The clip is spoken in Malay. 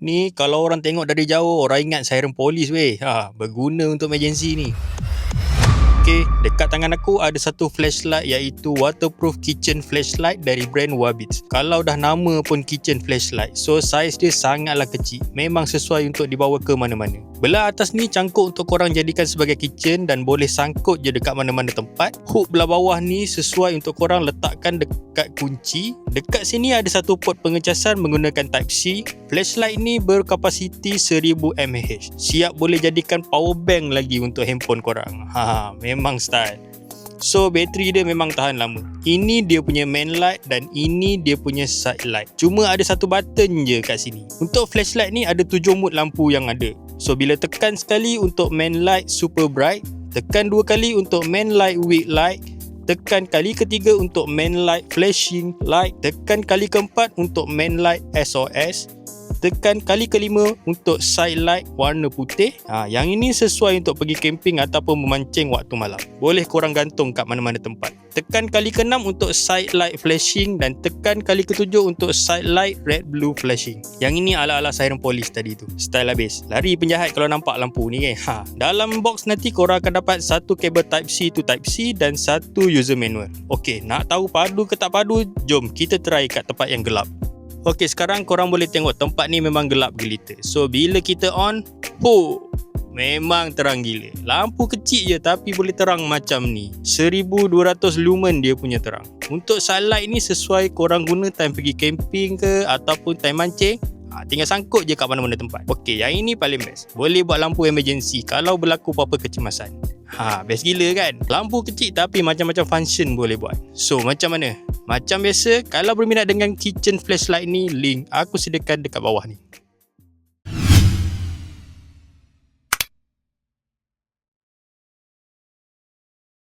Ni kalau orang tengok dari jauh, orang ingat siren polis weh. Berguna untuk emergency ni. Okay, dekat tangan aku ada satu flashlight iaitu waterproof kitchen flashlight dari brand Wabits. Kalau dah nama pun kitchen flashlight, so saiz dia sangatlah kecil. Memang sesuai untuk dibawa ke mana-mana. Belah atas ni cangkuk untuk korang jadikan sebagai kitchen dan boleh sangkut je dekat mana-mana tempat. Hook belah bawah ni sesuai untuk korang letakkan dekat kunci. Dekat sini ada satu port pengecasan menggunakan Type-C. Flashlight ni berkapasiti 1000 mAh. Siap boleh jadikan power bank lagi untuk handphone korang. Memang style. So bateri dia memang tahan lama. Ini dia punya main light dan ini dia punya side light. Cuma ada satu button je kat sini. Untuk flashlight ni ada 7 mode lampu yang ada. So bila tekan sekali untuk main light super bright, tekan 2 kali untuk main light weak light, tekan kali ketiga untuk main light flashing light, tekan kali keempat untuk main light SOS, tekan kali kelima untuk side light warna putih. Yang ini sesuai untuk pergi camping ataupun memancing waktu malam. Boleh korang gantung kat mana-mana tempat. Tekan kali keenam untuk side light flashing dan tekan kali ketujuh untuk side light red blue flashing. Yang ini ala-ala siren polis tadi tu. Style habis. Lari penjahat kalau nampak lampu ni kan. Dalam box nanti korang akan dapat satu kabel Type-C to Type-C dan satu user manual. Okey, nak tahu padu ke tak padu? Jom kita try kat tempat yang gelap. Okey, sekarang korang boleh tengok tempat ni memang gelap gelita. So bila kita on, memang terang gila. Lampu kecil je tapi boleh terang macam ni. 1200 lumen dia punya terang. Untuk sunlight ni sesuai korang guna time pergi camping ke ataupun time mancing. Tinggal sangkut je kat mana-mana tempat. Okey, yang ini paling best. Boleh buat lampu emergency kalau berlaku apa-apa kecemasan. Best gila kan? Lampu kecil tapi macam-macam function boleh buat. So macam mana? Macam biasa, kalau berminat dengan kitchen flashlight ni, link aku sediakan dekat bawah ni.